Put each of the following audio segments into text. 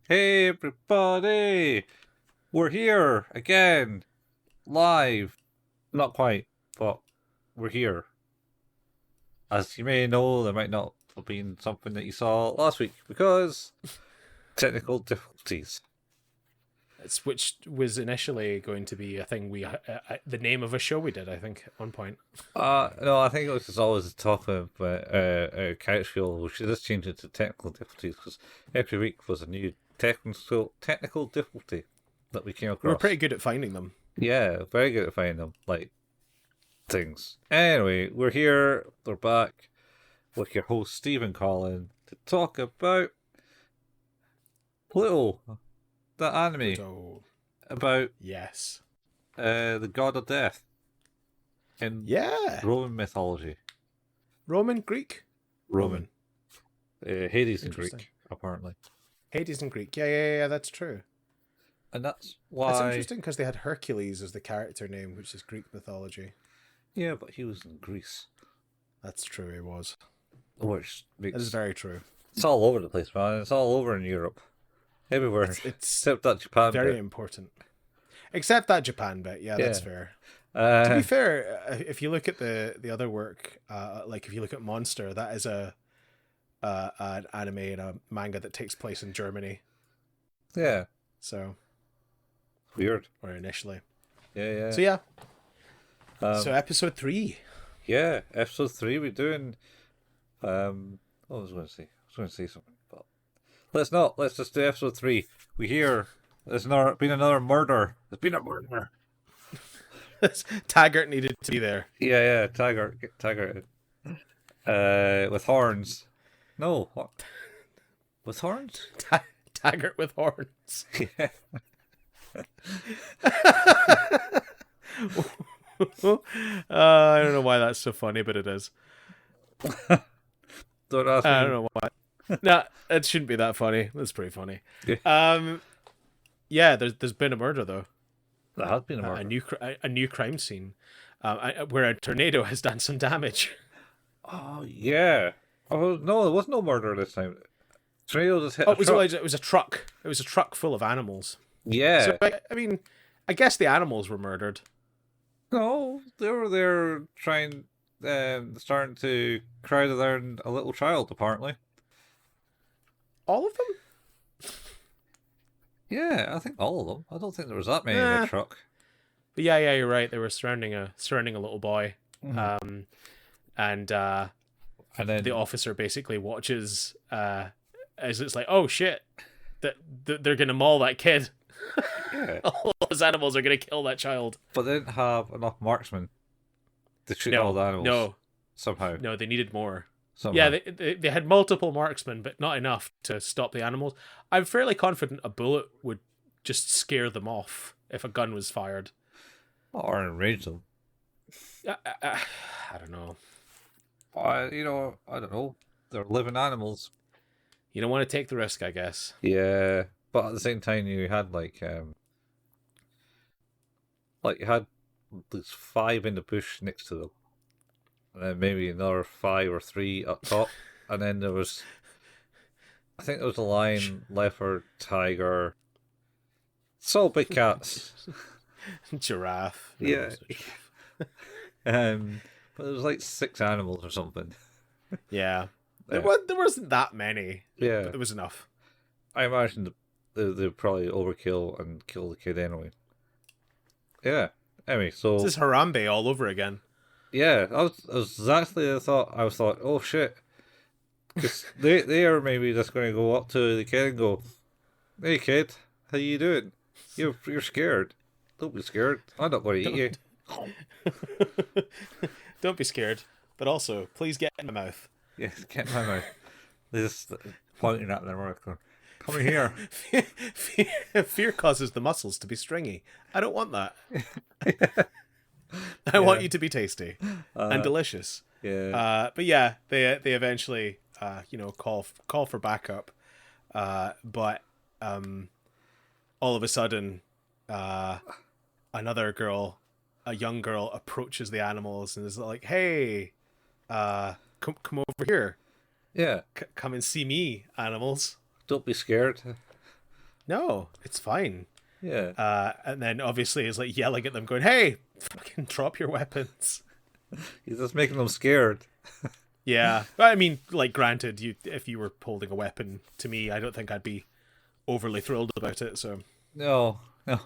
Hey everybody! We're here again, live. Not quite, but we're here. As you may know, there might not have been something that you saw last week because technical difficulties. Which was initially going to be a thing the name of a show we did, I think, at one point. No, I think it was just always a topic, but couch fuel. We should just change it to technical difficulties because every week was a new technical difficulty that we came We were across. pretty good at finding them. Yeah, very good at finding them. Like things. Anyway, we're here, we're back with your host Stephen Collin to talk about Pluto, the anime So, about yes. the god of death in Yeah. Roman mythology. Roman, Greek? Roman. Hades in Interesting. Greek, apparently. Hades in Greek. Yeah, that's true. And that's That's why. interesting because they had Hercules as the character name, which is Greek mythology. Yeah, but he was in Greece. That's true, he was. Which makes. That is very true. It's all over the place, man. It's all over in Europe. Everywhere. It's except that Japan very bit. important. Except that Japan bit. Yeah, that's fair. To be fair, if you look at the other work, like if you look at Monster, that is an anime and a manga that takes place in Germany. Yeah. So weird. Or initially. Yeah. So yeah. So episode 3. Yeah, episode 3. We're doing. What was I going to say? I was going to say something, but let's not. Let's just do episode 3. We hear there's been another murder. There's been a murder. Taggart needed to be there. Yeah. Taggart. With horns. No, what? With horns? Taggart with horns. Yeah. I don't know why that's so funny, but it is. Don't ask me. I don't know why. No, it shouldn't be that funny. That's pretty funny. Yeah. Yeah. There's been a murder though. There has been a murder. A new crime scene, where a tornado has done some damage. Oh yeah. Oh no, there was no murder this time. Tornado just hit. Oh, it was a truck. It was a truck full of animals. Yeah. So I mean, I guess the animals were murdered. No, they were there starting to crowd around a little child, apparently. All of them? Yeah, I think all of them. I don't think there was that many in the truck. But yeah, you're right. They were surrounding a little boy. Mm-hmm. And then the officer basically watches as it's like, oh shit, that they're gonna maul that kid. Yeah. All those animals are gonna kill that child. But they didn't have enough marksmen to shoot all the animals. No. Somehow. No, they needed more. Somehow. Yeah, they had multiple marksmen, but not enough to stop the animals. I'm fairly confident a bullet would just scare them off if a gun was fired. Or enrage them. I don't know. I don't know. They're living animals. You don't want to take the risk, I guess. Yeah, but at the same time, you had you had these 5 in the bush next to them, and then maybe another 5 or 3 up top, and then there was, I think there was a lion, leopard, tiger, so big cats, Giraffe. yeah, but there was like 6 animals or something. Yeah. Yeah. There wasn't that many. Yeah, But there was enough. I imagine they'd probably overkill and kill the kid anyway. Yeah. Anyway, so This is Harambe all over again. yeah, I was exactly the thought. I was thought, oh shit, because they are maybe just going to go up to the kid and go, "Hey kid, how you doing? You're scared. Don't be scared. I'm not going to eat you." Don't be scared, but also please get in my mouth. Yes, get in my mouth. They're just pointing at their mouth, going, "Come here." Fear causes the muscles to be stringy. I don't want that. I want you to be tasty and delicious. Yeah. But yeah, they eventually call for backup. But all of a sudden, another girl, a young girl, approaches the animals and is like, "Hey, come over here. Yeah. Come and see me, animals." Don't be scared. no, it's fine. Yeah. And then obviously is like yelling at them, going, "Hey, fucking drop your weapons." He's just making them scared. Yeah, but I mean, like, granted, if you were holding a weapon to me, I don't think I'd be overly thrilled about it. So No, no.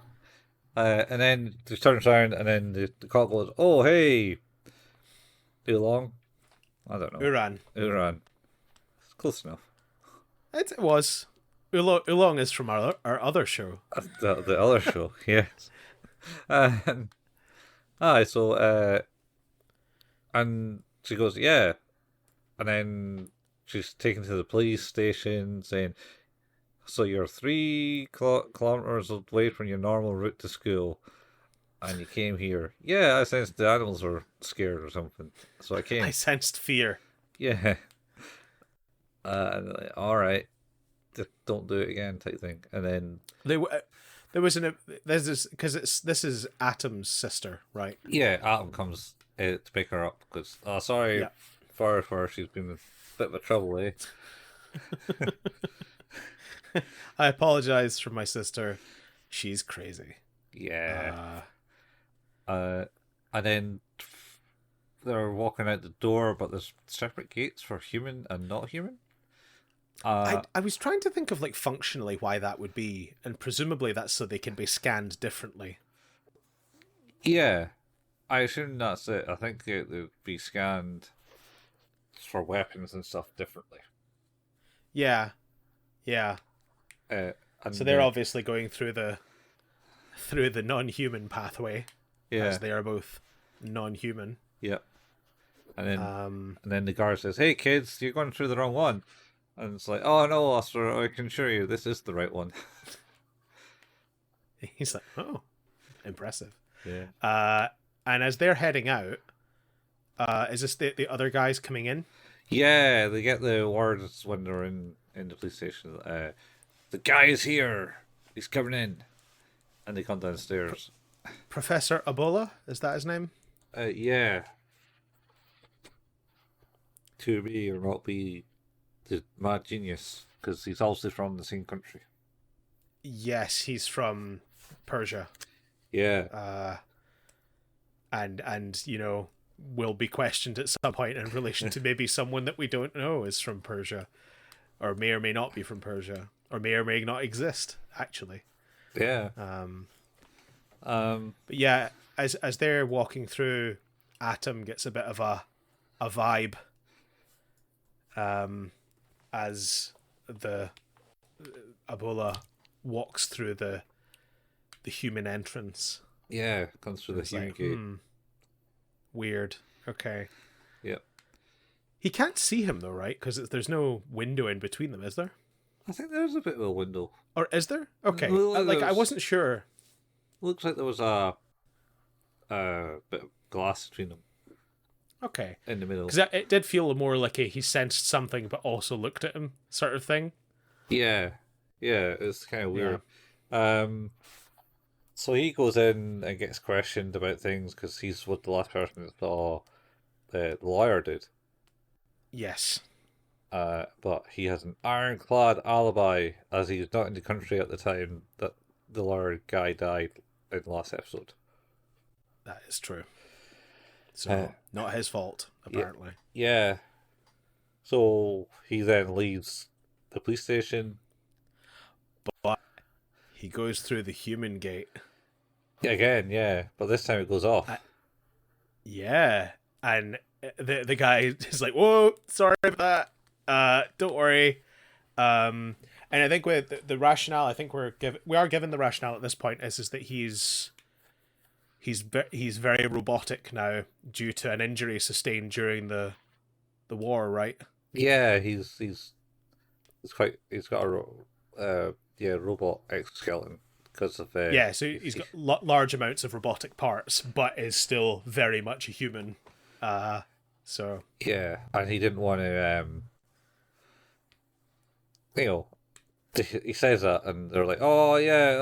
And then he turns around, and then the cop goes, "Oh, hey, too long." I don't know. Uran, Iran. It's close enough. it was. Oolong is from our other show. The other show, yes. And, and she goes, yeah. And then she's taken to the police station saying, so you're 3 kilometers away from your normal route to school, and you came here. Yeah, I sensed the animals were scared or something, so I came. I sensed fear. Yeah. All right, just don't do it again, type thing. And then There's this because this is Atom's sister, right? yeah, Atom comes to pick her up because sorry Yeah. for her, she's been a bit of a trouble, eh? I apologize for my sister. She's crazy. Yeah. And then they're walking out the door, but there's separate gates for human and not human. I was trying to think of like functionally why that would be, and presumably that's so they can be scanned differently. Yeah, I assume that's it. I think they'd be scanned for weapons and stuff differently. Yeah. And So they're obviously going through the non-human pathway, yeah, as they are both non-human. yeah. And then the guard says, "Hey kids, you're going through the wrong one." And it's like, "Oh no, Oscar, I can assure you this is the right one." He's like, "Oh, impressive." Yeah. And as they're heading out, is this the other guys coming in? Yeah, they get the words when they're in the police station. The guy is here. He's coming in, and they come downstairs. Professor Abullah, is that his name? Yeah. To be or not be the mad genius, because he's obviously from the same country. Yes, he's from Persia. Yeah. And you know, will be questioned at some point in relation to maybe someone that we don't know is from Persia, or may not be from Persia, or may not exist actually. Yeah. But yeah, as they're walking through, Atom gets a bit of a vibe. As the Abullah walks through the human entrance. Yeah, comes through the It's human like, gate. Weird. Okay. Yep. He can't see him though, right? Because there's no window in between them, is there? I think there's a bit of a window. Or is there? Okay. Well, Like I there's- wasn't sure. Looks like there was a bit of glass between them Okay. in the middle. Because it did feel more like he sensed something, but also looked at him, sort of thing. Yeah, it's kind of weird. So he goes in and gets questioned about things because he's what the last person that saw the lawyer did. Yes. But he has an ironclad alibi as he's not in the country at the time that the lawyer guy died in the last episode. That is true. So not his fault, apparently. Yeah. So he then leaves the police station. But he goes through the human gate. Again, yeah. But this time it goes off. Yeah. And the guy is like, "Whoa, sorry about that. Don't worry." And I think with the rationale, I think we are given the rationale at this point is that he's very robotic now due to an injury sustained during the war, right? Yeah, he's got a robot exoskeleton because of Yeah, so he's got large amounts of robotic parts, but is still very much a human. So yeah, and he didn't want to he says that, and they're like, "Oh yeah,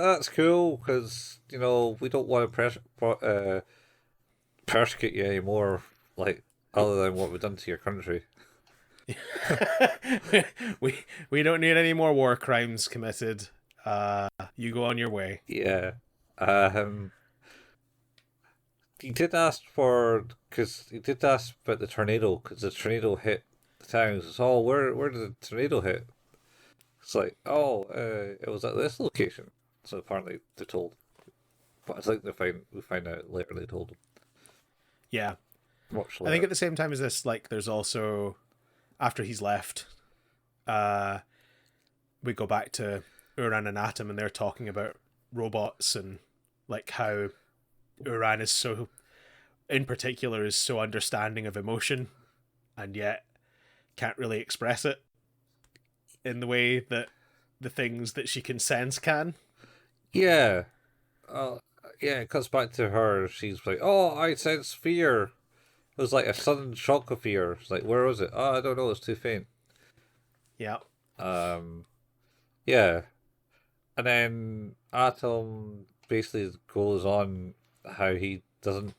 that's cool because we don't want to persecute you anymore, like other than what we've done to your country." we don't need any more war crimes committed. You go on your way. Yeah. Um, he did ask about the tornado, because the tornado hit the town. He says, "Oh, where did the tornado hit?" It's like, "Oh, it was at this location." So apparently they're told, but I think we find out later they told him. Yeah. Much I later. think at the same time as this, like, there's also, after he's left, we go back to Uran and Atom, and they're talking about robots and like how Uran is so, in particular, is so understanding of emotion, and yet can't really express it in the way that the things that she can sense can. Yeah. Yeah, it comes back to her. She's like, "Oh, I sense fear." It was like a sudden shock of fear. It's like, where was it? Oh, I don't know. It's too faint. Yeah. Yeah. And then Atom basically goes on how he doesn't.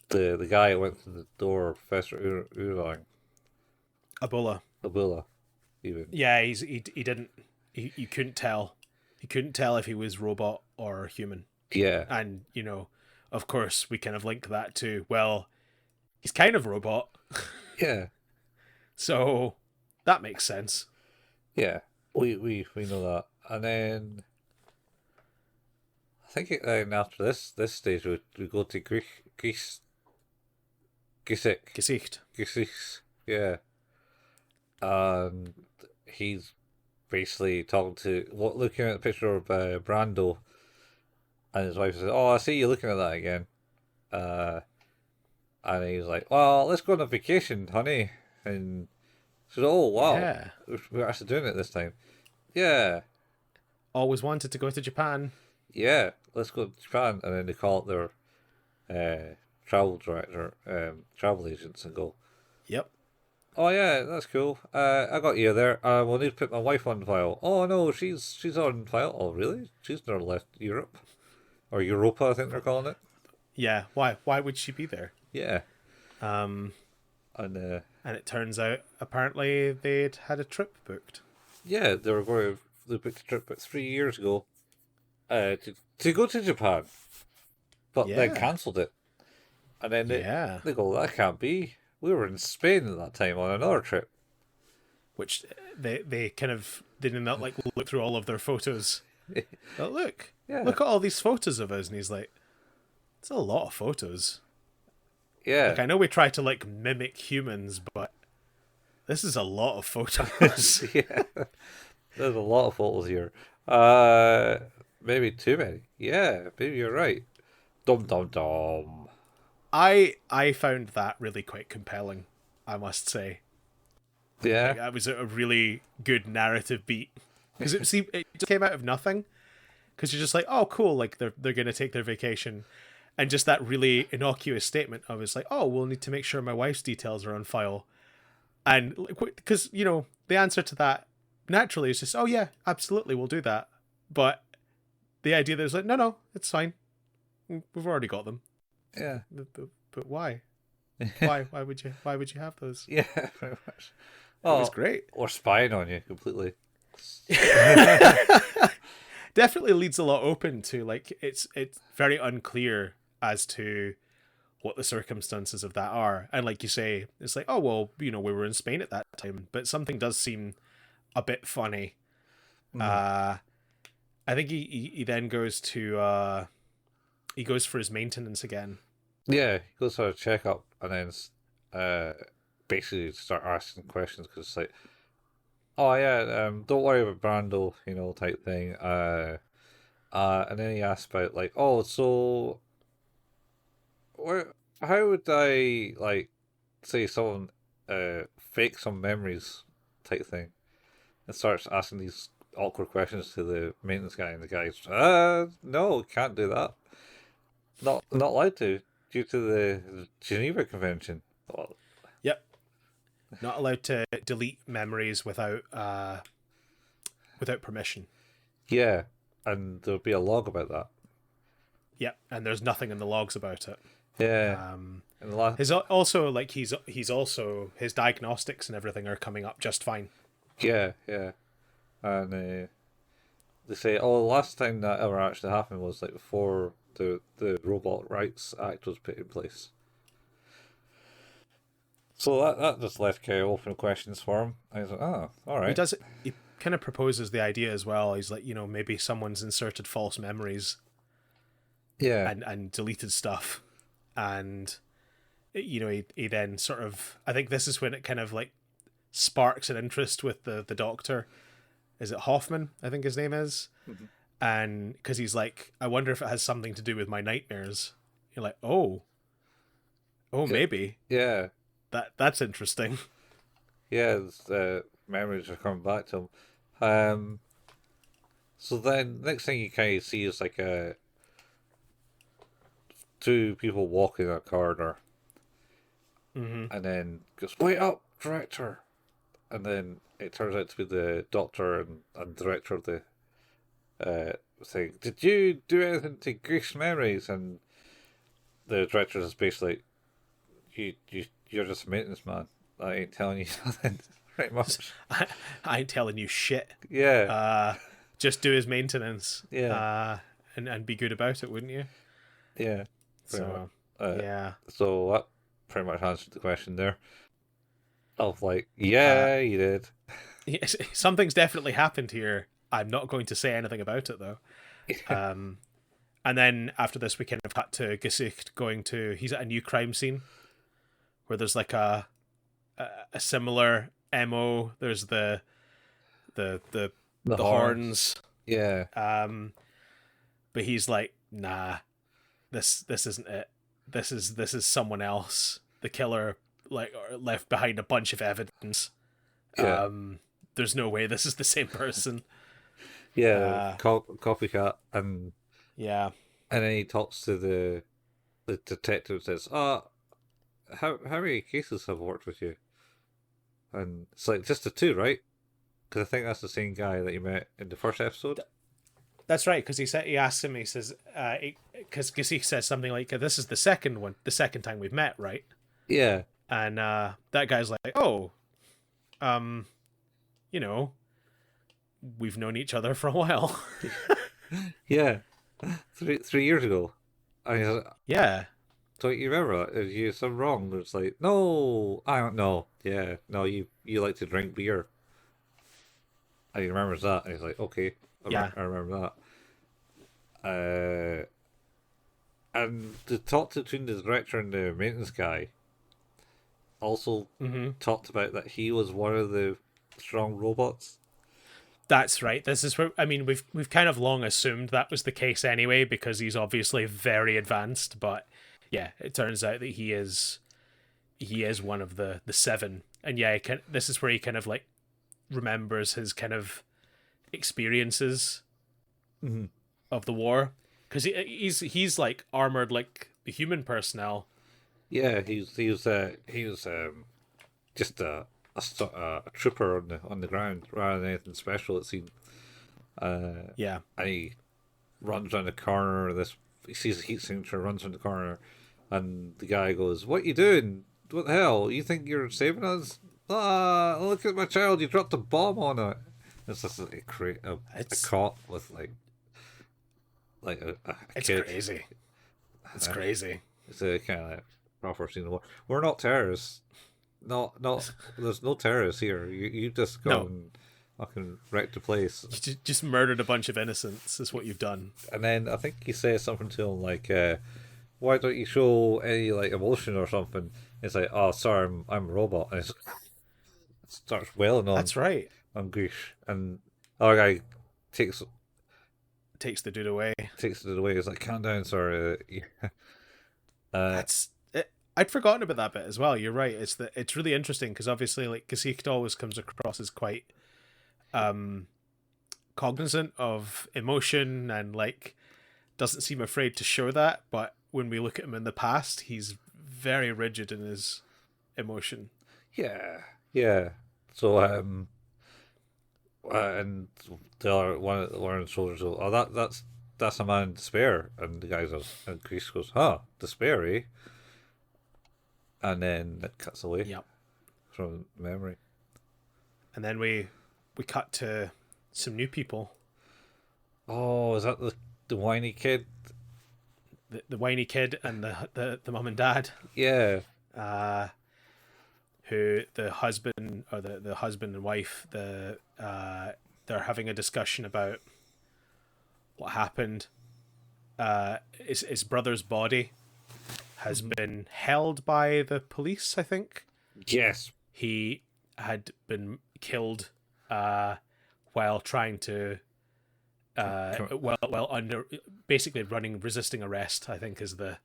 The guy who went to the door, Professor Urang, Abullah. Abullah, even. Yeah, he didn't. You couldn't tell. He couldn't tell if he was robot or human. Yeah. And, of course, we kind of link that to, well, he's kind of robot. Yeah. So that makes sense. Yeah. We know that. And then I think after this stage we go to Gesicht. Gesicht. Yeah. And he's basically looking at the picture of Brando, and his wife says, "Oh, I see you looking at that again." And he's like, "Well, let's go on a vacation, honey." And she said, "Oh, wow, Yeah. we're actually doing it this time." Yeah, Always wanted to go to Japan. yeah, let's go to Japan. And then they call up their travel director, travel agents, and go, Yep. "Oh yeah, that's cool. I got you there. We'll need to put my wife on file." "Oh no, she's on file." "Oh really? She's never left Europe, or Europa, I think they're calling it." Yeah. Why would she be there? Yeah. And And it turns out apparently they'd had a trip booked. yeah, they booked a trip about 3 years ago, to go to Japan, but then Yeah. cancelled it. And then Yeah. they go, "That can't be. We were in Spain at that time on another trip." Which they kind of did not like look through all of their photos. But look Yeah. at all these photos of us, and he's like, it's a lot of photos. Yeah. Like, I know we try to like mimic humans, but this is a lot of photos. Yeah. There's a lot of photos here. Maybe too many. Yeah, maybe you're right. Dum dum dum. I found that really quite compelling, I must say. Yeah. That was a really good narrative beat, because it just came out of nothing. Because you're just like, oh, cool, like they're gonna take their vacation, and just that really innocuous statement of it's like, oh, we'll need to make sure my wife's details are on file, and because the answer to that naturally is just, oh yeah, absolutely, we'll do that. But the idea that it's like, no, it's fine, we've already got them. Yeah. But why? Why would you have those? Yeah, very much. It was great. Or spying on you completely. Definitely leaves a lot open to, like, it's very unclear as to what the circumstances of that are. And like you say, it's like, oh well, we were in Spain at that time, but something does seem a bit funny. I think he then goes to he goes for his maintenance again. Yeah, he goes for a checkup and then basically start asking questions, because it's like, "Oh yeah, don't worry about Brando," type thing. And then he asks about, like, "Oh, so how would I, like, say someone fake some memories," type thing, and starts asking these awkward questions to the maintenance guy, and the guy's, "No, can't do that. Not allowed to, due to the Geneva Convention." Well, Yep. Not allowed to delete memories without permission. yeah, and there'll be a log about that. Yep, and there's nothing in the logs about it. Yeah. And the last, His also, like, he's also, his diagnostics and everything are coming up just fine. yeah, and they say, oh, the last time that ever actually happened was like before the Robot Rights Act was put in place. So that just left kind of open questions for him. I was like, oh, all He right. does. He kind of proposes the idea as well. He's like, maybe someone's inserted false memories Yeah. and deleted stuff, and he then sort of. I think this is when it kind of like sparks an interest with the doctor. Is it Hoffman? I think his name is. Mm-hmm. And because he's like, I wonder if it has something to do with my nightmares. You're like, oh, maybe Yeah. that's interesting. Yeah, memories are coming back to him. So then, next thing you kind of see is like two people walking a corridor, Mm-hmm. and then goes, "Wait up, director!" And then it turns out to be the doctor and director of the thing. Did you do anything to grease memories? And the director is basically, you're just a maintenance man. I ain't telling you nothing. Pretty much. I ain't telling you shit. Yeah. Just do his maintenance. Yeah. And be good about it, wouldn't you? Yeah. Pretty much. So yeah. So that pretty much answered the question there. Of like, yeah, you did. Yes, something's definitely happened here. I'm not going to say anything about it though. And then after this, we kind of cut to Gesicht he's at a new crime scene where there's like a similar MO. There's the horns. Yeah. But he's like, nah, this isn't it. This is someone else. The killer like left behind a bunch of evidence. Yeah. There's no way this is the same person. Yeah. Copycat and Yeah. and then he talks to the detective and says, how many cases have worked with you? And it's like just the two, right? Because I think that's the same guy that you met in the first episode. That's right, because he asks him, he says, because he says something like, this is the second time we've met, right? Yeah. And that guy's like, oh, we've known each other for a while. Yeah. 3 years ago. I mean, Yeah. don't you remember that? Is you something wrong? It's like, no, I don't know. Yeah, no, you like to drink beer. And he remembers that, and he's like, okay, I remember that. And the talk between the director and the maintenance guy also talked about that he was one of the strong robots. That's right. This is where we've kind of long assumed that was the case anyway, because he's obviously very advanced. But yeah, it turns out that he is one of the seven. And yeah, this is where he kind of like remembers his kind of experiences of the war, because he's like armored like the human personnel. Yeah, he was just a trooper on the ground rather than anything special. It seemed. Yeah, and he runs around the corner. He sees a heat signature, runs around the corner, and the guy goes, "What you doing? What the hell? You think you're saving us? Ah, look at my child! You dropped a bomb on it." It's just like a cop with like a it's kid. crazy. It's crazy. It's a kind of like proper scene of war. We're not terrorists. No, there's no terrorists here. You just go and fucking wreck the place. You just murdered a bunch of innocents is what you've done. And then I think he says something to him like, why don't you show any like emotion or something? It's like, oh, sorry, I'm a robot. And it starts wailing on. That's right. On Grish. And the other guy takes the dude away. Takes it away. He's like, calm down, sorry. That's it. I'd forgotten about that bit as well. You're right. It's really interesting because obviously like Gesicht always comes across as quite cognizant of emotion and like doesn't seem afraid to show that, but when we look at him in the past, he's very rigid in his emotion. Yeah. So and the other one of the soldiers goes, oh, that's a man in despair, and the guy goes, and Grease goes, huh, despair, eh? And then it cuts away from memory. And then we cut to some new people. Oh, is that the whiny kid? The whiny kid and the mum and dad, Yeah. uh, who the husband or the husband and wife, they're having a discussion about what happened. His brother's body has been held by the police, I think. Yes. He had been killed while trying to well under basically running resisting arrest, I think is the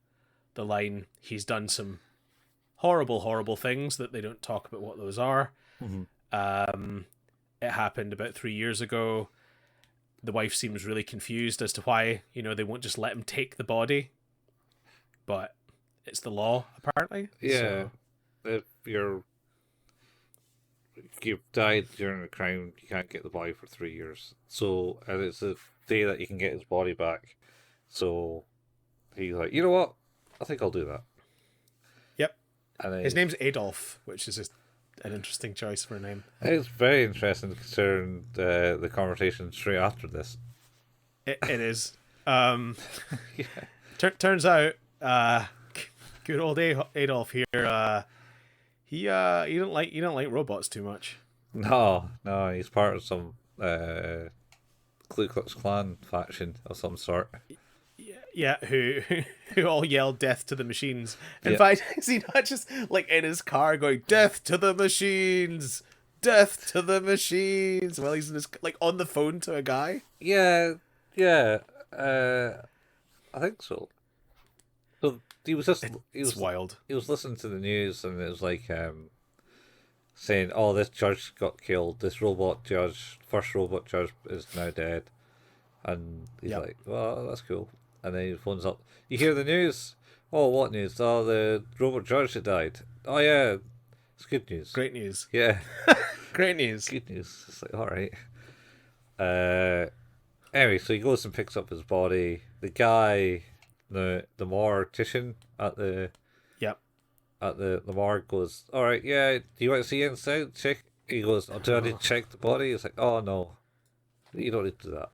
line. He's done some horrible things that they don't talk about what those are. Mhm. It happened about 3 years ago. The wife seems really confused as to why they won't just let him take the body, but it's the law apparently. Yeah. So, If you've died during a crime, you can't get the body for 3 years. So, and it's the day that you can get his body back. So he's like, you know what? I think I'll do that. yep. And then His name's Adolf, which is just an interesting choice for a name. it's very interesting considering the conversation straight after this. It is. Yeah. Turns out, good old Adolf here. He don't like robots too much. No, he's part of some Ku Klux Klan faction of some sort. Yeah, who all yell "death to the machines." In Yeah. fact, is he not just like in his car going "death to the machines, death to the machines" while he's in his like on the phone to a guy? Yeah, I think so. So he was just It's wild. he was listening to the news and it was like saying, "Oh, this judge got killed. This robot judge, first robot judge, is now dead." And he's Yep. like, "Well, that's cool." And then he phones up. You hear the news? Oh, what news? Oh, the robot judge that died. Oh yeah, it's good news. Great news. Yeah, Great news. good news. It's like all right. Anyway, so he goes and picks up his body. The guy, the mortician at the Yep. morgue goes, all right, yeah. Do you want to see inside? Check. He goes, oh, do I need to check the body? It's like, oh no, you don't need to do that.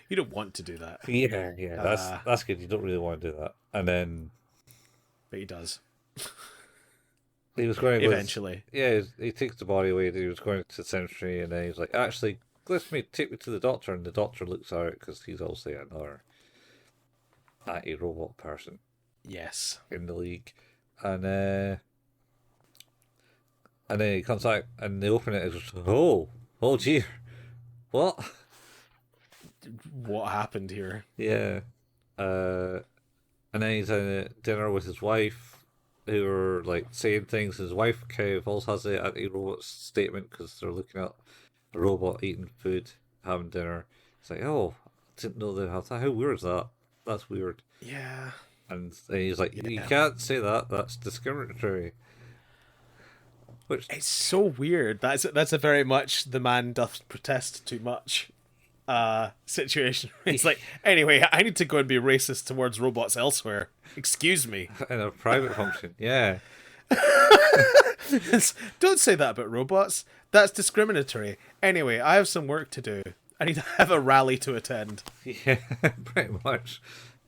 You don't want to do that, Yeah, that's good. You don't really want to do that. And then but he does he was going to eventually. yeah, he takes the body away. He was going to the cemetery, and then he's like, actually, take me to the doctor. And the doctor looks at it because he's also another anti-robot person Yes. in the league, and then he comes out and they open it. And it's just, oh gee, what? What happened here? Yeah, and then he's in a dinner with his wife, who are like saying things. His wife kind of also has the anti-robot statement because they're looking at a robot eating food, having dinner. It's like, oh, I didn't know they have that. How weird is that? That's weird. Yeah. And he's like, you Yeah. can't say that. That's discriminatory. Which It's so weird. That's a very much the man doth protest too much situation. It's like, anyway, I need to go and be racist towards robots elsewhere. Excuse me. in a private function, yeah. Don't say that about robots. That's discriminatory. Anyway, I have some work to do. I need to have a rally to attend. Yeah, pretty much.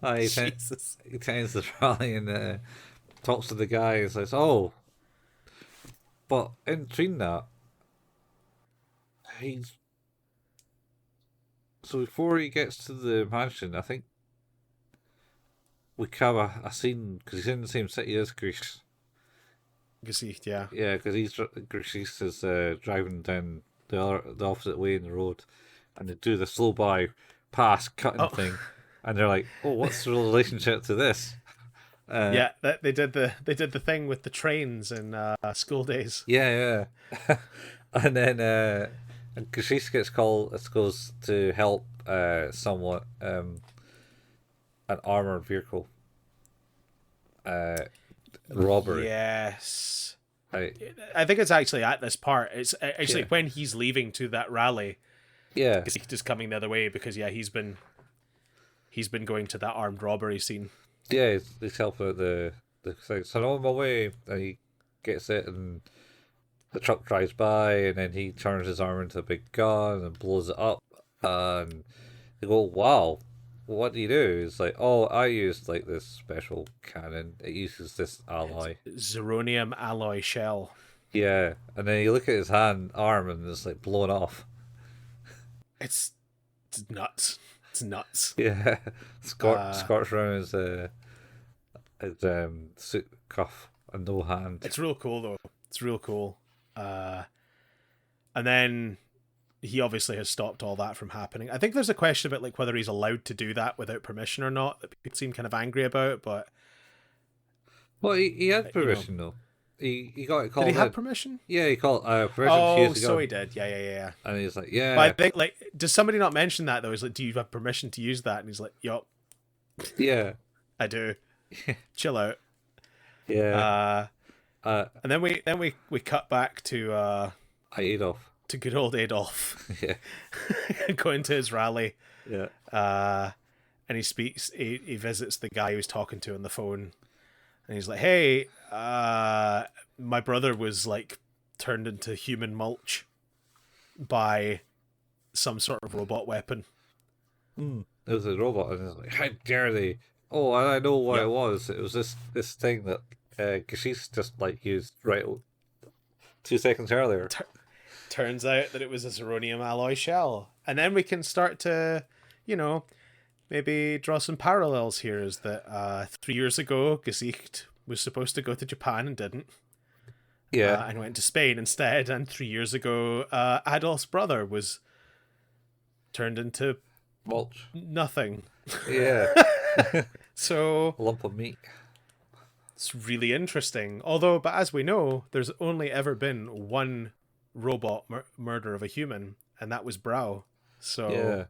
Jesus. He tends to rally and talks to the guy and says, oh, but in between that, he's. So before he gets to the mansion, I think we have a scene because he's in the same city as Greece. Gesicht, yeah. Yeah, because Greece is driving down the opposite way in the road, and they do the slow by pass cutting thing, and they're like, "Oh, what's the relationship to this?" Yeah, they did the thing with the trains in school days. Yeah. And then and Gesicht gets called. It goes to help someone an armored vehicle robbery. Yes. I think it's actually at this part. It's actually Yeah. when he's leaving to that rally. Yeah, Gesicht is coming the other way because he's been going to that armed robbery scene. yeah. He's helping out the thing. So I'm on my way, and he gets it, and the truck drives by, and then he turns his arm into a big gun and blows it up, and They go, wow, what do you do? It's like, oh, I used like this special cannon. It uses this It's alloy. zirconium alloy shell. Yeah, and then you look at his arm, and it's like blown off. It's, it's nuts. It's nuts. Yeah, Uh, scorched around his suit cuff and no hand. it's real cool though. It's real cool. And then he obviously has stopped all that from happening. I think there's a question about like whether he's allowed to do that without permission or not that people seem kind of angry about. But Well, he had you know, permission though. He got it did called he have in. permission? Yeah, he called permission to Oh, use the so gun, he did. Yeah. and he's like, But I yeah, think like, does somebody not mention that though? He's like, do you have permission to use that? And he's like, yup, yeah, I do. Chill out. yeah. And then we cut back to Adolf. good old Adolf Yeah, going to his rally. yeah. And he visits the guy he was talking to on the phone, and he's like, hey, my brother was like turned into human mulch by some sort of robot weapon. It was a robot, and it's like, how dare they? Oh, and I know what Yeah. it was. It was this thing that Gesicht just like used right 2 seconds earlier. Turns out that it was a zirconium alloy shell. And then we can start to, maybe draw some parallels here. Is that 3 years ago, Gesicht was supposed to go to Japan and didn't. Yeah, And went to Spain instead. And 3 years ago, Adolf's brother was turned into mulch. nothing. Yeah, So a lump of meat. it's really interesting. But as we know, there's only ever been one robot murder of a human, and that was Brow. So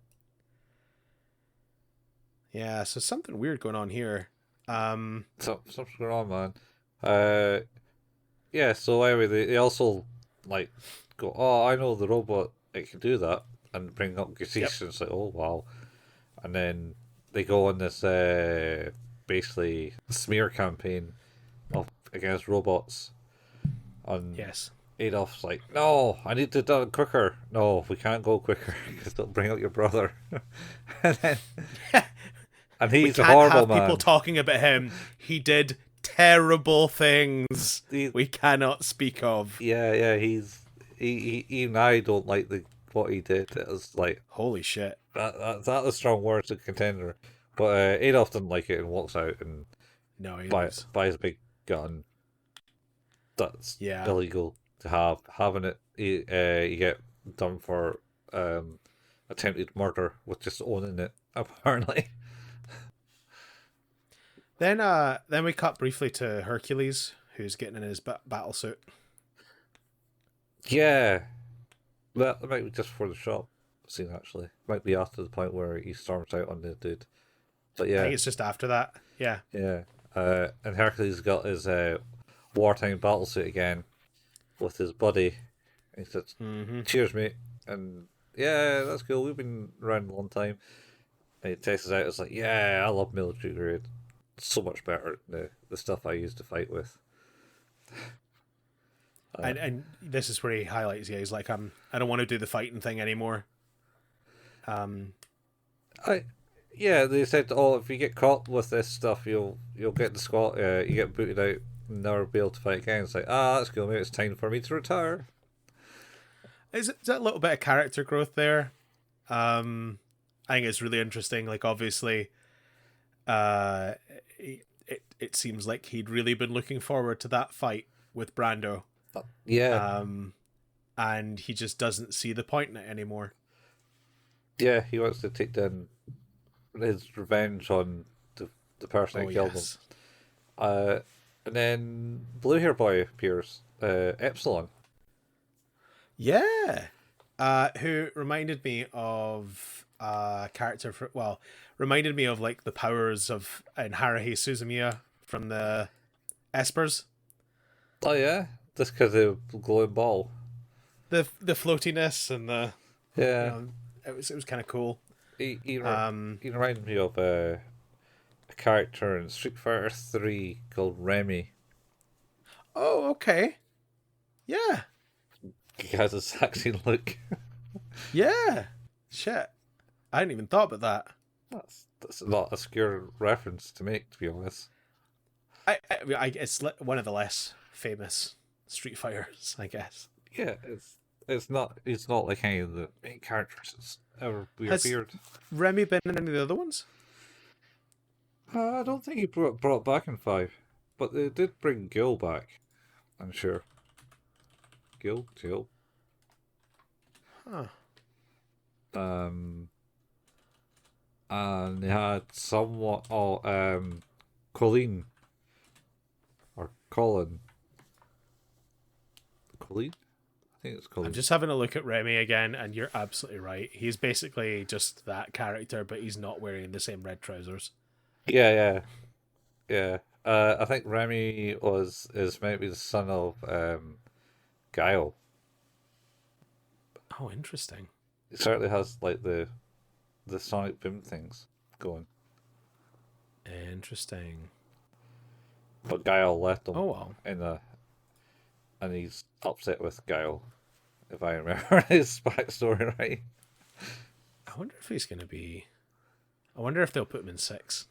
yeah, so something weird going on here. Something's going on, man. Yeah. So anyway, they also like go, oh, I know the robot. It can do that, and bring up Gesicht. Yep. And it's like, oh wow, and then they go on this basically smear campaign against robots. Yes. Adolf's like, no, I need to do it quicker. No, we can't go quicker because they'll bring out your brother. and then, and We he's a can't horrible have man. people talking about him. He did terrible things we cannot speak of. Yeah. He even I don't like what he did. It was like Holy shit. that's a strong word to contender. But Adolf didn't like it and walks out and No, he buys was. a big gun. That's Yeah. illegal to have. Having it, you get done for attempted murder with just owning it. Apparently, Then we cut briefly to Hercules, who's getting in his battle suit. yeah. Well, it might be just for the shop scene. Actually, might be after the point where he storms out on the dude. But I yeah, think it's just after that. Yeah. yeah. And Hercules got his wartime battle suit again with his buddy. He says, "Cheers, mate." And yeah, that's cool. We've been around a long time. And he takes us out. It's like, yeah, I love military grade. It's so much better than the stuff I used to fight with. And this is where he highlights, he's like, I don't want to do the fighting thing anymore. Yeah, they said, oh, if you get caught with this stuff, you'll get the squad. You get booted out and never be able to fight again. It's like, that's cool. Maybe it's time for me to retire. Is that a little bit of character growth there? I think it's really interesting. Like, obviously, it seems like he'd really been looking forward to that fight with Brando. Yeah, And he just doesn't see the point in it anymore. yeah. He wants to take down his revenge on the person that killed him. And then Blue Hair Boy appears, Epsilon. Yeah. Who reminded me of a character reminded me of like the powers of in Haruhi Suzumiya from the Espers. Oh yeah, just because of the glowing ball. The floatiness and the Yeah, it was kind of cool. he reminded me of a character in Street Fighter 3 called Remy. Oh, okay. Yeah. He has a sexy look. Yeah. Shit. I hadn't even thought about that. That's not a obscure reference to make, to be honest. It's one of the less famous Street Fighters, I guess. Yeah, it's not like any of the main characters. It's ever Has appeared. Remy been in any of the other ones? I don't think he brought back in 5, but they did bring Gil back. I'm sure. Gil. Huh. And they had somewhat Colleen or Colin. Colleen? I think it's Colleen. I'm just having a look at Remy again, and you're absolutely right. He's basically just that character, but he's not wearing the same red trousers. Yeah. I think Remy is maybe the son of Guile. Oh, interesting. He certainly has like the sonic boom things going. Interesting. But Guile left him Oh well. and he's upset with Guile, if I remember his backstory right. I wonder if he's going to be. I wonder if they'll put him in 6.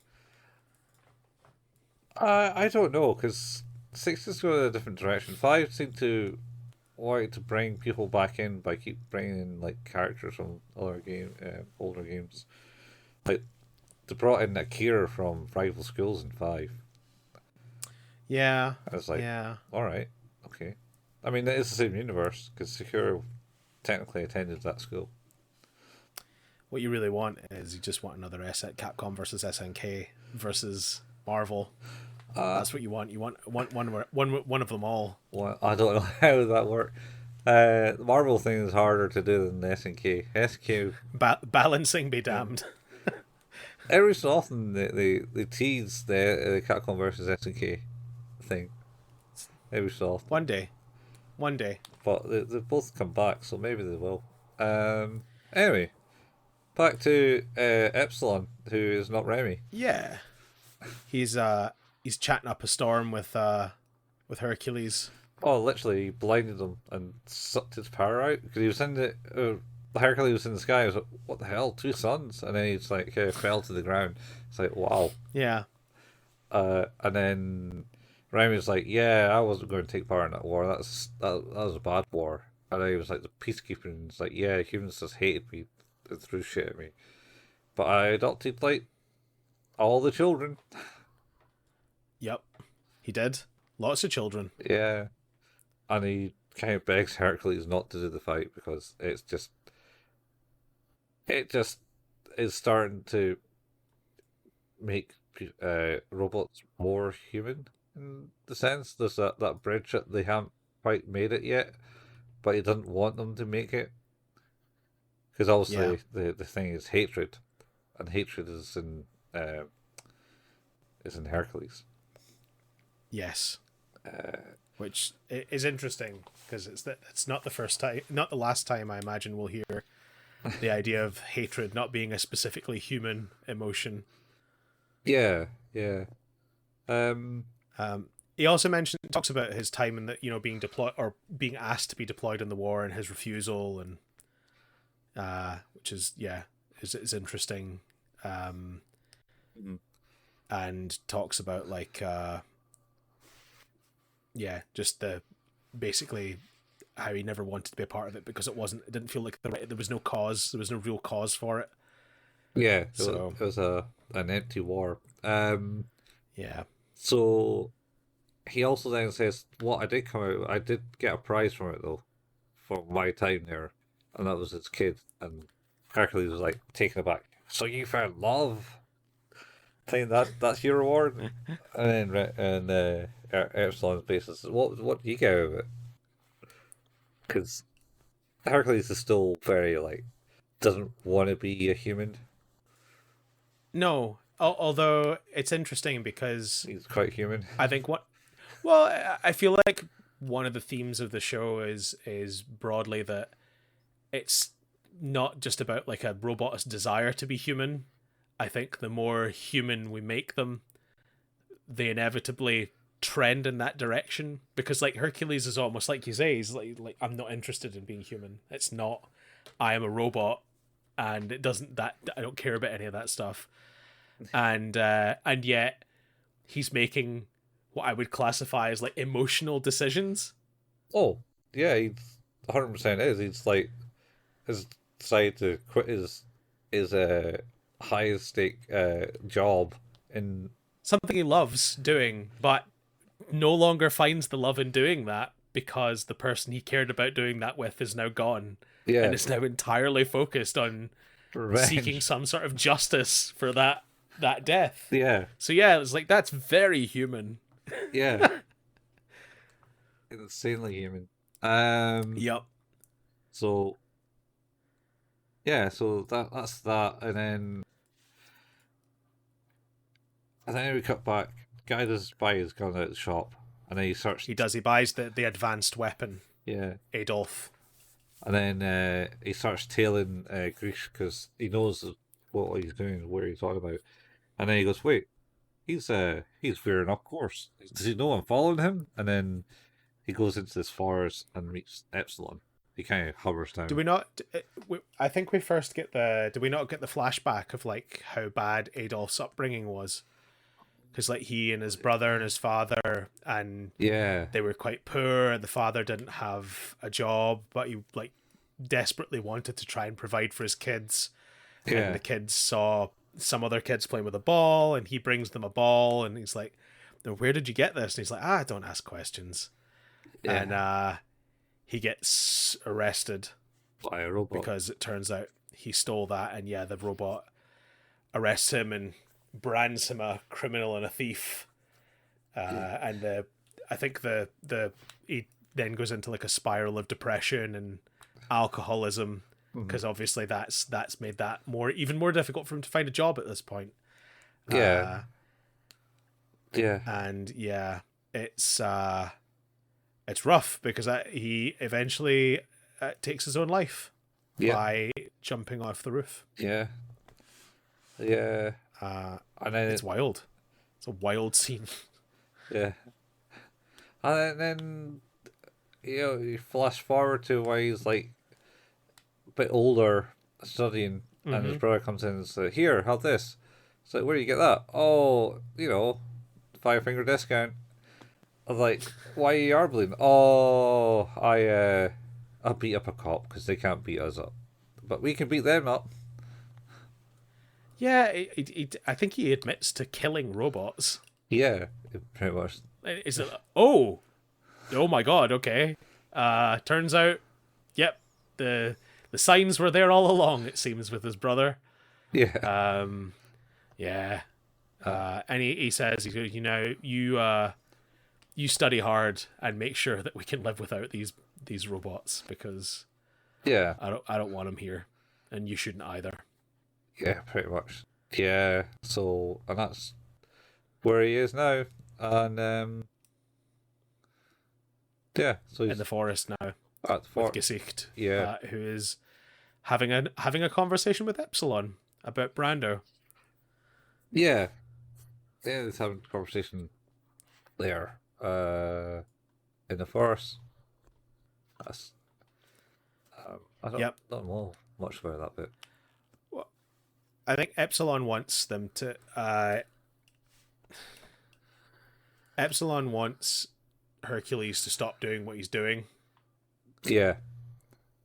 I don't know, because 6 is going in a different direction. 5 seemed to want to bring people back in by keep bringing in like characters from older games. Like they brought in Akira from Rival Schools in 5. Yeah. I was like, yeah. all right, okay. I mean, it is the same universe because Sakura technically attended that school. What you really want is you just want another Capcom versus SNK versus Marvel. That's what you want. You want one of them all. Well, I don't know how that works. The Marvel thing is harder to do than the SNK. SNK Balancing be damned. every so often they tease the Capcom versus SNK thing. Every so often. One day. But they both come back, so maybe they will. Anyway, back to Epsilon, who is not Remy. Yeah. He's chatting up a storm with Hercules. Oh, literally, he blinded him and sucked his power out because he was in the Hercules was in the sky. He was like, "What the hell? 2 suns?" And then he's like, fell to the ground. It's like, wow. Yeah. And then Remy was like, "Yeah, I wasn't going to take part in that war. That was a bad war." And then he was like, "The peacekeeper," and it's like, "Yeah, humans just hated me and threw shit at me, but I adopted like all the children." Yep. He did. Lots of children. Yeah. And he kind of begs Hercules not to do the fight because it just is starting to make robots more human in the sense. There's that bridge that they haven't quite made it yet, but he doesn't want them to make it because obviously the thing is hatred, and hatred is in Hercules. Yes. Which is interesting because it's not the last time I imagine we'll hear the idea of hatred not being a specifically human emotion. Yeah. He also talks about his time in the being deployed or being asked to be deployed in the war and his refusal, and which is interesting. And talks about like just basically how he never wanted to be a part of it because it didn't feel like there was no real cause for it. Yeah, so it was an empty war. Yeah. So he also then says, "What I did get a prize from it though, for my time there, and that was his kid." And Hercules was like taken aback. "So you found love? Think that's your reward?" And then Epsilon's basis, what do you get out of it? Because Hercules is still very like doesn't want to be a human. No, although it's interesting because He's quite human. I think I feel like one of the themes of the show is broadly that it's not just about like a robot's desire to be human. I think the more human we make them, they inevitably trend in that direction, because like Hercules is almost like you say, he's like I'm not interested in being human. It's not I am a robot and it doesn't that I don't care about any of that stuff. And yet he's making what I would classify as like emotional decisions. Oh, yeah, he's 100% is. He's like, has decided to quit his highest stake job in. Something he loves doing, but no longer finds the love in doing that because the person he cared about doing that with is now gone, Yeah, and is now entirely focused on seeking revenge. some sort of justice for that death. Yeah, So yeah, it's like that's very human. yeah, insanely human. Yep. So yeah, so that's that, and then we cut back. Guy does buy his gun at the shop, and then he starts. He does. He buys the advanced weapon, Yeah, Adolf. and then he starts tailing Grish because he knows what he's doing, what he's talking about, and then he goes, "Wait, he's veering off course. Does he know I'm following him?" And then he goes into this forest and meets Epsilon. He kind of hovers down. Do we not? I think we first get the. Do we not get the flashback of like how bad Adolf's upbringing was? Because like he and his brother and his father, and Yeah, they were quite poor, and the father didn't have a job, but he like desperately wanted to try and provide for his kids. yeah, And the kids saw some other kids playing with a ball, and he brings them a ball, and he's like, "Where did you get this?" And he's like, "Don't ask questions." yeah. And he gets arrested By a robot. because it turns out he stole that, and yeah, the robot arrests him and brands him a criminal and a thief. And I think he then goes into like a spiral of depression and alcoholism, because obviously that's made that even more difficult for him to find a job at this point. Yeah, yeah, And yeah, it's rough because he eventually takes his own life yeah, by jumping off the roof. yeah, yeah. And then It's wild. It's a wild scene. yeah, and then you flash forward to why he's like a bit older, studying, and his brother comes in and says, "Here, have this." It's like, where do you get that? Oh, 5-finger discount. I'm like, why are you arbling? Oh, I beat up a cop because they can't beat us up, but we can beat them up. Yeah, I think he admits to killing robots. Yeah, pretty much. Is it? Oh my god. Okay. Turns out, yep, the signs were there all along. It seems with his brother. Yeah, Yeah. And he says, he goes, you study hard and make sure that we can live without these robots, because yeah, I don't want them here, and you shouldn't either. yeah, pretty much. Yeah. So, and that's where he is now, and yeah. So he's In the forest now at the with fort. Gesicht, Yeah, who is having a conversation with Epsilon about Brando. yeah, yeah. He's having a conversation there, in the forest. That's I don't, Yep. don't know much about that bit. I think Epsilon wants them to. Epsilon wants Hercules to stop doing what he's doing Yeah,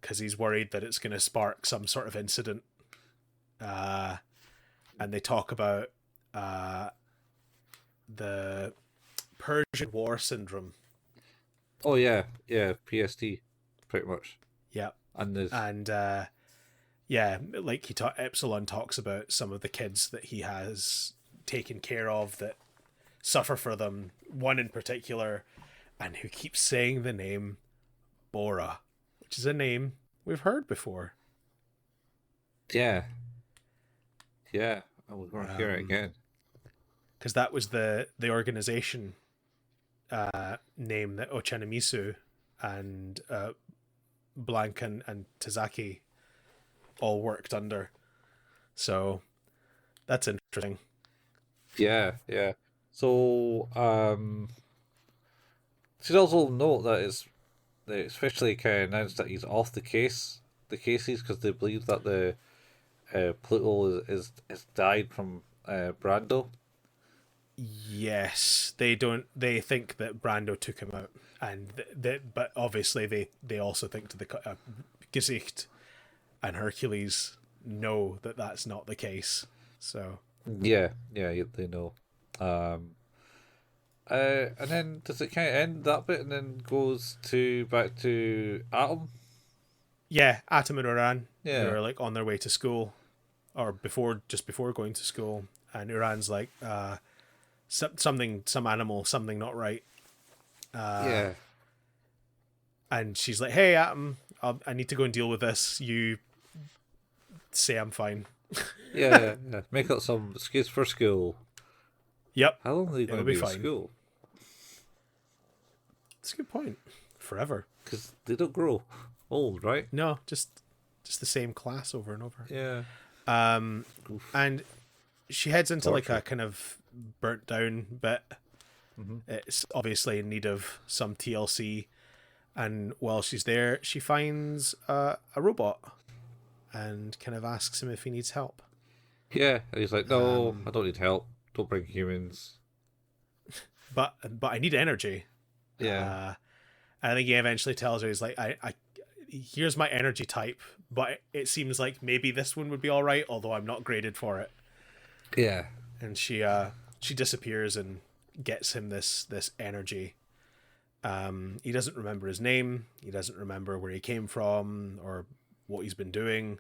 because he's worried that it's going to spark some sort of incident. And they talk about the Persian War syndrome. oh yeah, yeah. PST, pretty much. Yeah, And there's and yeah, like Epsilon talks about some of the kids that he has taken care of that suffer for them. One in particular, and who keeps saying the name Bora, which is a name we've heard before. yeah, yeah. And we're going to hear it again. Because that was the organization name that Ochanomizu and Blank and Tazaki all worked under. So that's interesting. Yeah, yeah. So, should also note that they officially kind of announced that he's off the cases because they believe that the Pluto is died from Brando. Yes, they don't. They think that Brando took him out, and but obviously they also think to the Gesicht and Hercules know that that's not the case. So Yeah, they know. Um, and then does it kind of end that bit and then goes to back to Atom? yeah, Atom and Uran, Yeah, they're like on their way to school, or just before going to school, and Uran's like, some animal, something not right, yeah, and she's like, "Hey, Atom, I need to go and deal with this. You say I'm fine." yeah. Make up some excuse for school. Yep, How long are they going it'll to be be at fine. school? That's a good point. Forever. Because they don't grow old, right? No, just the same class over and over. Yeah. Um, Oof. and she heads into like Torture. a kind of burnt down bit. Mm-hmm. It's obviously in need of some TLC. And while she's there, she finds a robot and kind of asks him if he needs help. Yeah, and he's like, no, I don't need help. Don't bring humans. But I need energy. Yeah. And I think he eventually tells her, he's like, I here's my energy type, but it seems like maybe this one would be all right, although I'm not graded for it. Yeah. And she disappears and gets him this energy. He doesn't remember his name. He doesn't remember where he came from or what he's been doing.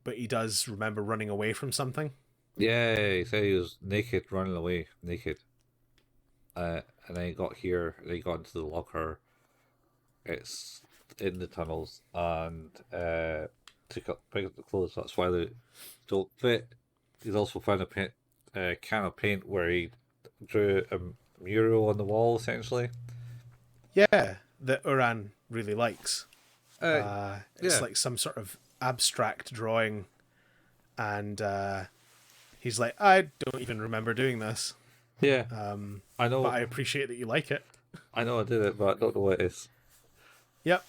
But he does remember running away from something. Yeah, he said he was naked, running away, naked. And then he got here, and he got into the locker. It's in the tunnels, and pick up the clothes. That's why they don't fit. He's also found a can of paint where he drew a mural on the wall, essentially. Yeah, that Uran really likes. It's Yeah, like some sort of abstract drawing, and he's like, I don't even remember doing this, yeah. I but know, I appreciate that you like it. I know, I did it, but I don't know what it is. Yep.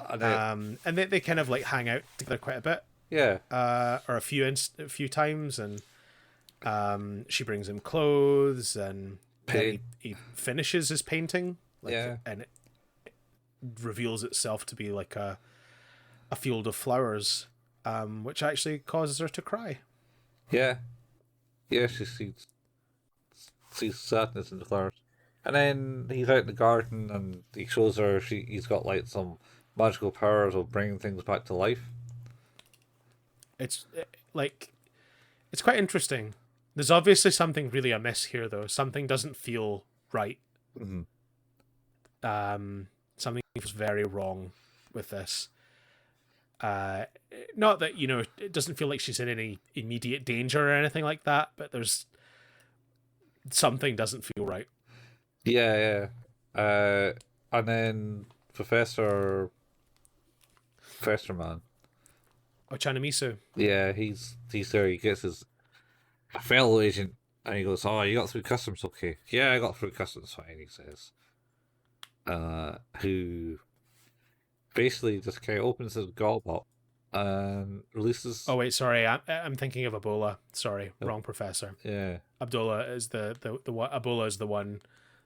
And then, And they kind of like hang out together quite a bit, yeah, or a few times, and she brings him clothes, and then paint. he finishes his painting, like, Yeah, and it reveals itself to be like a field of flowers, which actually causes her to cry. yeah, yeah. She sees sadness in the flowers. And then he's out in the garden and he shows her he's got like some magical powers of bringing things back to life. It's like it's quite interesting. There's obviously something really amiss here, though. Something doesn't feel right. Mm-hmm. Something feels very wrong with this. Not that it doesn't feel like she's in any immediate danger or anything like that, but there's something doesn't feel right. Yeah, yeah. And then Professor Man. Ochanamisu. Yeah, he's there. He gets his a fellow agent, and he goes, "Oh, you got through customs, okay? Yeah, I got through customs fine." He says, who basically just kind of opens his gob up and releases. Oh wait, sorry, I'm thinking of Abullah. Sorry, Oh, wrong professor. yeah, Abdullah is the one. Abullah is the one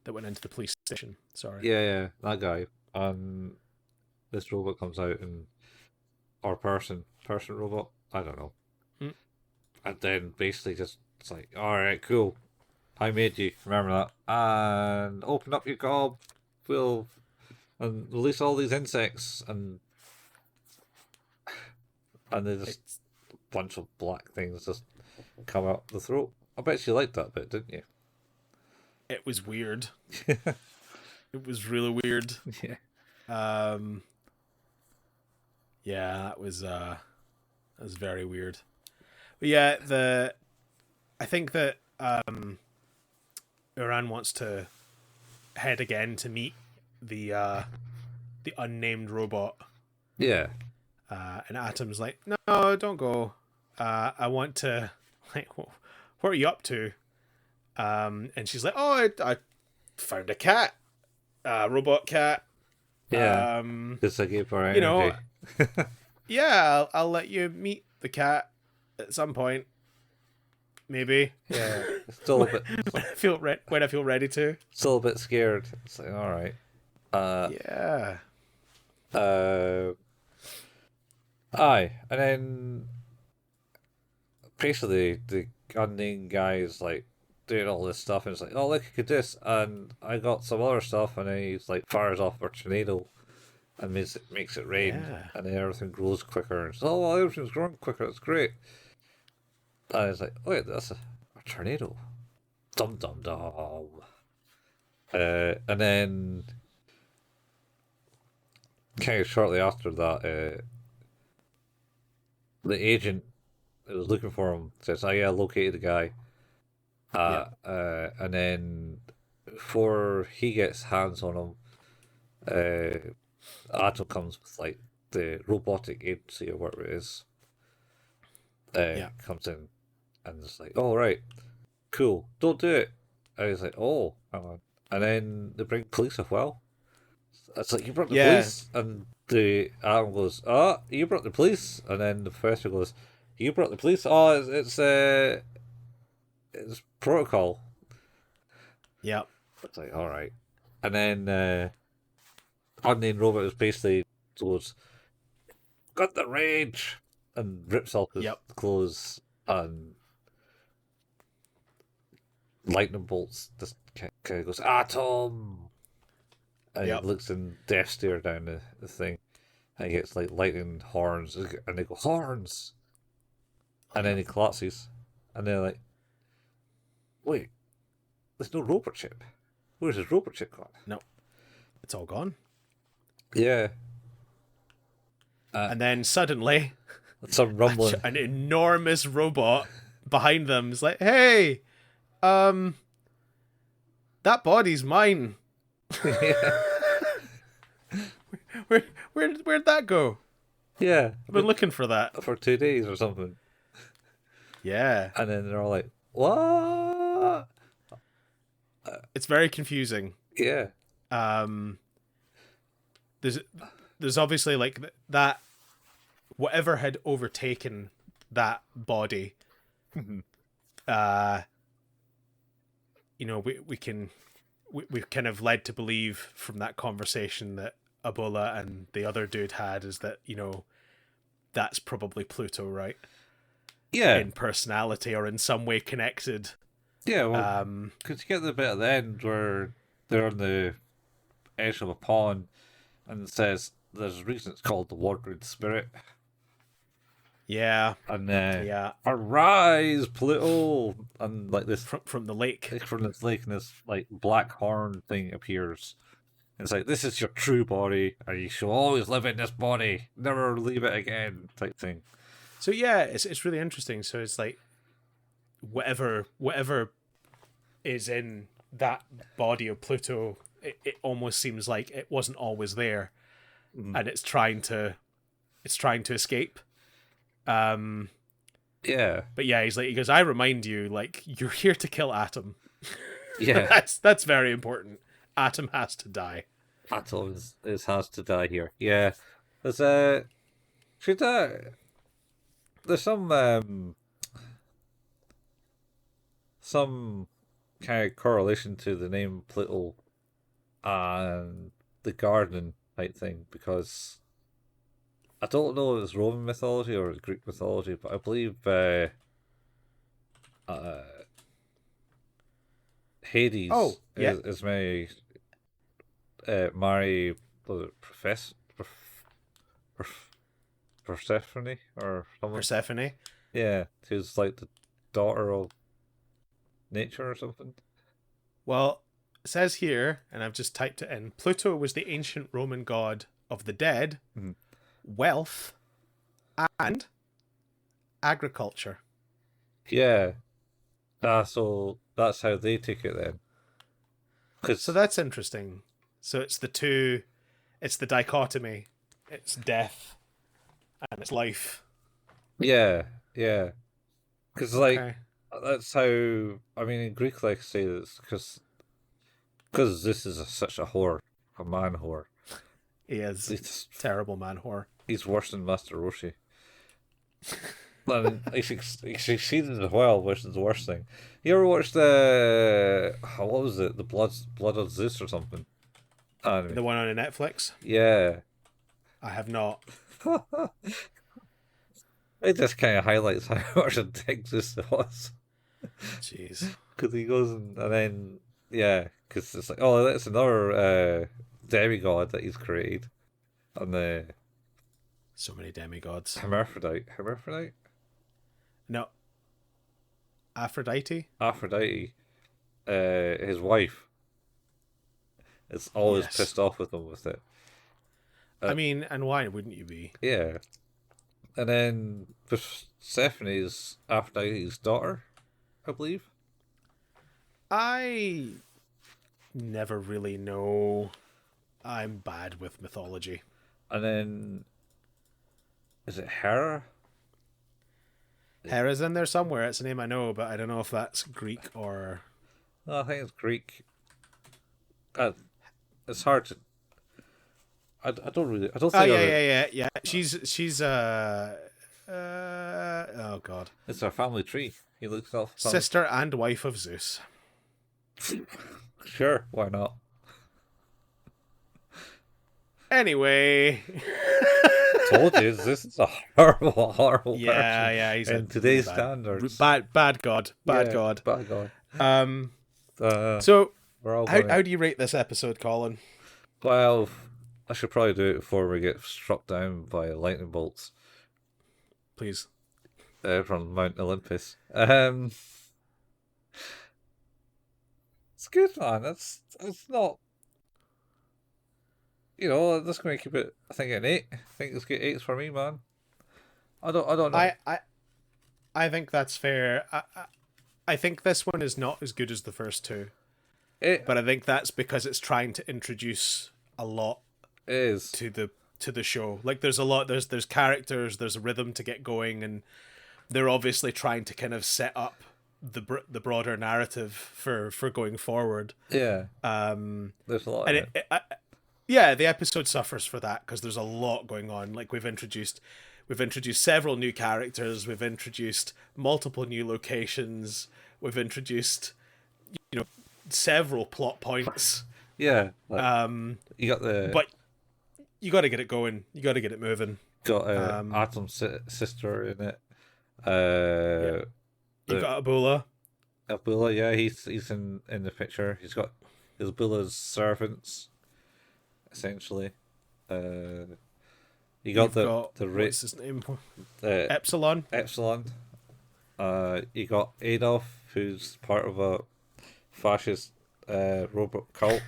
that went into the police station. Sorry. yeah, that guy. And this robot comes out and or person robot, I don't know. Mm. And then basically just it's like, all right, cool, I made you. Remember that, and open up your gob, will and release all these insects, and they just It's a bunch of black things just come out the throat. I bet you liked that bit, didn't you? it was weird. It was really weird. Yeah. Yeah, that was very weird. But yeah, I think that Uran wants to head again to meet the unnamed robot. Yeah. And Atom's like, no, don't go. I want to, like, what are you up to? And she's like, oh, I found a cat, robot cat. Yeah. Because I gave her You know, energy. Yeah, I'll let you meet the cat at some point. Maybe. Yeah, still a bit, when I feel ready to. still a bit scared. It's like, all right. Yeah. Aye, and then basically the unnamed guy is like doing all this stuff, and it's like, oh look, you could this, and I got some other stuff, and then he's like fires off a tornado, and makes it rain, Yeah. and then everything grows quicker. And it's, oh, well, everything's growing quicker. It's great. And it's like, wait, that's a tornado. Dum dum dum. And then kind of shortly after that, the agent that was looking for him says, "Oh yeah, I located the guy." And then before he gets hands on him, Atom comes with like the robotic agency or whatever it is. Comes in and it's like, "Oh right, cool, don't do it." And he's like, "Oh, hang on." And then they bring police as well. It's like, you brought the police, and the Atom goes, "Oh, you brought the police," and then the professor goes, "You brought the police? Oh, it's protocol." Yep. It's like, all right. And then unnamed robot is basically goes, "Got the rage," and rips off his clothes, and lightning bolts just kind of goes, "Atom," and he looks in death stare down the thing, and he gets like lightning horns, and they go, "Horns," and then he collapses, and they're like, "Wait, there's no robot chip. Where's his robot chip gone?" No, it's all gone. Yeah. And then suddenly, some rumbling. An enormous robot behind them is like, "Hey, that body's mine." Where'd that go? Yeah, I've been looking for that for 2 days or something. Yeah. And then they're all like, "What?" It's very confusing. Yeah. There's obviously like that whatever had overtaken that body. We've kind of led to believe from that conversation that Abullah and the other dude had is that, that's probably Pluto, right? Yeah. In personality or in some way connected. Yeah, well, because you get the bit at the end where they're on the edge of a pond, and it says there's a reason it's called the Wandering Spirit. Yeah. And arise, Pluto, and like this from the lake. From this lake, and this like black horn thing appears. And it's like, this is your true body, and you shall always live in this body, never leave it again, type thing. So yeah, it's really interesting. So it's like whatever is in that body of Pluto, it almost seems like it wasn't always there, and it's trying to escape. Yeah. But yeah, he goes, "I remind you, like, you're here to kill Atom." Yeah. that's very important. Atom has to die. Atom has to die here. Yeah. There's some kind of correlation to the name Pluto and the garden type thing, because I don't know if it's Roman mythology or Greek mythology, but I believe Hades is my marry Persephone or something. Persephone? Yeah, who's like the daughter of nature or something. Well, it says here, and I've just typed it in, Pluto was the ancient Roman god of the dead, wealth, and agriculture. Yeah. So that's how they take it then. So that's interesting. So it's the dichotomy. It's death and it's life. Yeah, yeah. Because that's how, I mean, in Greek, like, say this, because this is such a whore, a man whore. He is. It's terrible man whore. He's worse than Master Roshi. And he succeeded as well, which is the worst thing. You ever watched what was it? The Blood of Zeus or something? Anime. The one on Netflix? Yeah. I have not. It just kind of highlights how much a dick Zeus was. Jeez. Because he goes and then, yeah, because it's like, oh, that's another demigod that he's created. And the So many demigods. Hermaphrodite. No. Aphrodite? Aphrodite, his wife, is always Yes. pissed off with him with it. I mean, and why wouldn't you be? Yeah. And then Persephone's Aphrodite's daughter, I believe. I never really know. I'm bad with mythology. And then, is it Hera? Hera's in there somewhere. It's a name I know, but I don't know if that's Greek or... No, I think it's Greek. It's hard to... I don't really... I don't think... Yeah. She's oh god. It's our family tree. He looks off... Sister and wife of Zeus. Sure, why not? Anyway. Told you, this is a horrible person. Yeah, he's in today's standards. Bad god. Bad god. So we're all how do you rate this episode, Colin? Well, I should probably do it before we get struck down by lightning bolts. Please. From Mount Olympus. It's good, man. It's not... You know, I'm just going to keep it, I think, an 8. I think it's good 8s for me, man. I don't know. I think that's fair. I think this one is not as good as the first two. But I think that's because it's trying to introduce a lot to the show. Like there's a lot, there's characters, there's a rhythm to get going, and they're obviously trying to kind of set up the broader narrative for going forward. Yeah. There's a lot and of it. Yeah, the episode suffers for that because there's a lot going on. Like we've introduced several new characters, we've introduced multiple new locations, we've introduced several plot points. Yeah. Like, you got but you got to get it going. You got to get it moving. Got Atom's sister in it. You got Abullah. Abullah, yeah, he's in the picture. He's got Abullah's servants, essentially. You got what's his name? Epsilon. You got Adolf, who's part of a fascist robot cult.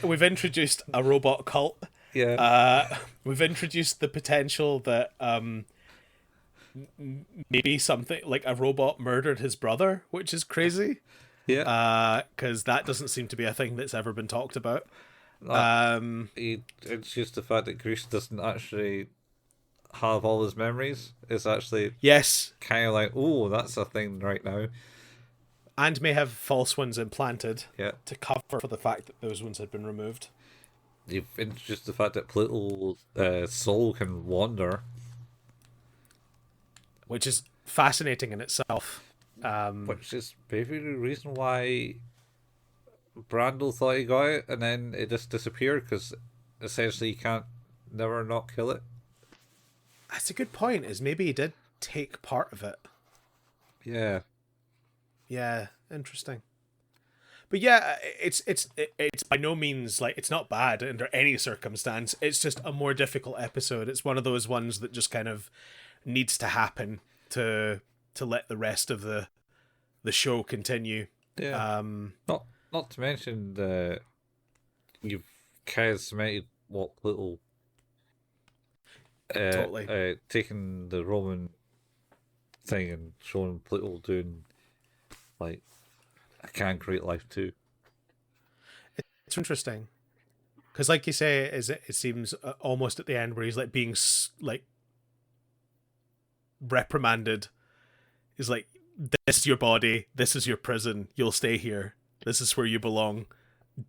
We've introduced a robot cult. Yeah. We've introduced the potential that maybe something like a robot murdered his brother, which is crazy. Yeah. Because that doesn't seem to be a thing that's ever been talked about. It's just the fact that Greece doesn't actually have all his memories. It's actually kind of like, oh, that's a thing right now. And may have false ones implanted to cover for the fact that those ones had been removed. You've introduced the fact that Pluto's soul can wander, which is fascinating in itself. Which is basically the reason why Brandel thought he got it, and then it just disappeared because essentially you can't never not kill it. That's a good point. Is maybe he did take part of it. Yeah. Yeah, interesting. But yeah, it's by no means like it's not bad under any circumstance. It's just a more difficult episode. It's one of those ones that just kind of needs to happen to let the rest of the show continue. Yeah. Not to mention you've kind of cemented what Pluto totally taking the Roman thing and showing Pluto doing like I can create life too. It's interesting because, like you say, it seems almost at the end where he's like being like reprimanded. He's like, "This is your body. This is your prison. You'll stay here. This is where you belong.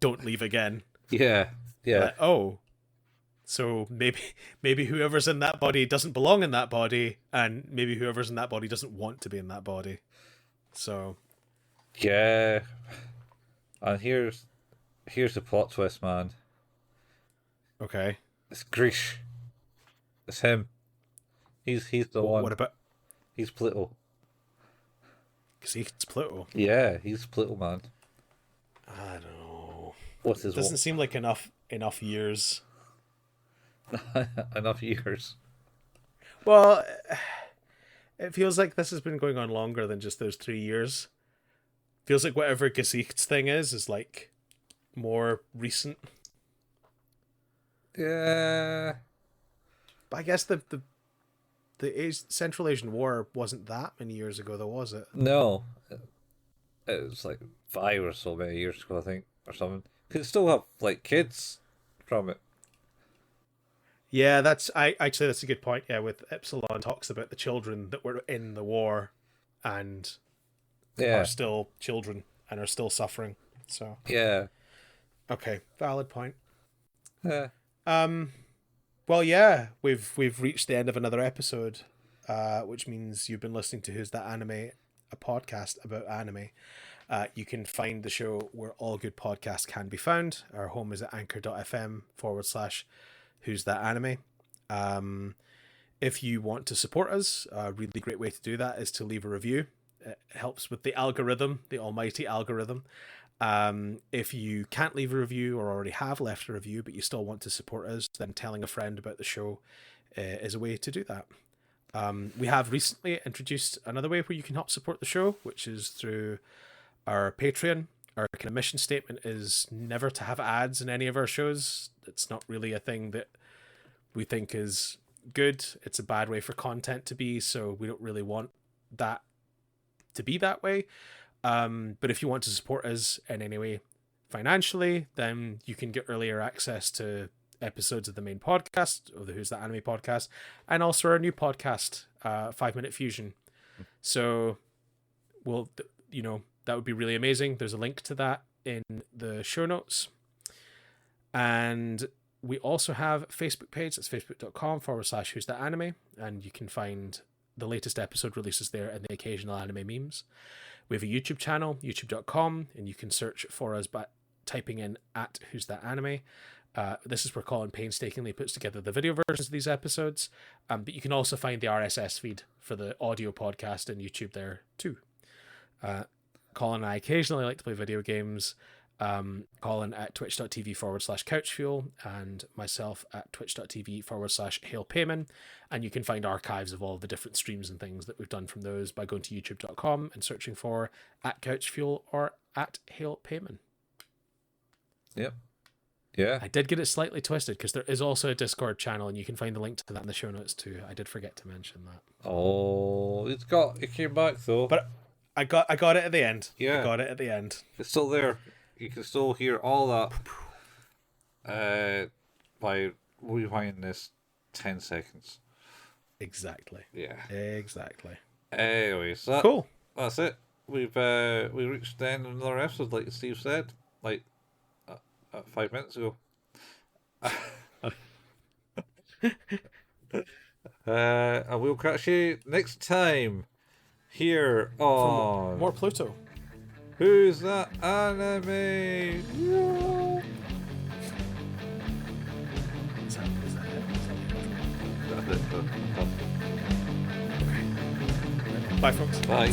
Don't leave again." Yeah. Like, oh, So maybe whoever's in that body doesn't belong in that body, and maybe whoever's in that body doesn't want to be in that body. So Yeah. And here's the plot twist, man. okay. It's Gesicht. It's him. He's the one. What about He's Pluto. Gesicht's Pluto? Yeah, he's Pluto, man. I don't know. What's his Doesn't seem like enough years. enough years? Well, it feels like this has been going on longer than just those 3 years. Feels like whatever Gesicht's thing is like more recent. Yeah. But I guess the Central Asian War wasn't that many years ago, though, was it? No. It was like 5 or so many years ago, I think, or something. Could still have like kids from it. Yeah, that's a good point. Yeah, with Epsilon talks about the children that were in the war and are still children and are still suffering. So yeah, okay, valid point. Yeah. Well, yeah, we've reached the end of another episode, which means you've been listening to Who's That Anime, a podcast about anime. You can find the show where all good podcasts can be found. Our home is at anchor.fm/Who's That Anime. If you want to support us, a really great way to do that is to leave a review. It helps with the algorithm, the almighty algorithm. If you can't leave a review or already have left a review, but you still want to support us, then telling a friend about the show is a way to do that. We have recently introduced another way where you can help support the show, which is through our Patreon. Our kind of mission statement is never to have ads in any of our shows. It's not really a thing that we think is good. It's a bad way for content to be, so we don't really want that to be that way. But if you want to support us in any way financially, then you can get earlier access to episodes of the main podcast, or the Who's That Anime podcast, and also our new podcast, 5 Minute Fusion. So, well, that would be really amazing. There's a link to that in the show notes. And we also have a Facebook page. It's facebook.com/Who's That Anime. And you can find the latest episode releases there and the occasional anime memes. We have a YouTube channel, youtube.com, and you can search for us by typing in @Who's That Anime. This is where Colin painstakingly puts together the video versions of these episodes. But you can also find the RSS feed for the audio podcast in YouTube there too. Colin and I occasionally like to play video games. Colin at twitch.tv/couchfuel and myself at twitch.tv/hailpayman. And you can find archives of all the different streams and things that we've done from those by going to youtube.com and searching for @couchfuel or @hailpayman. Yep. Yeah. I did get it slightly twisted because there is also a Discord channel, and you can find the link to that in the show notes too. I did forget to mention that. Oh, it came back though. But I got it at the end. Yeah. I got it at the end. It's still there. You can still hear all that by rewinding this 10 seconds. Exactly. Yeah. Exactly. Anyways, cool. That's it. We reached the end of another episode, like Steve said, 5 minutes ago. And we'll catch you next time here on More Pluto. Who's That Anime? Yeah. Is that it? That's it. Okay. Bye, folks. Bye.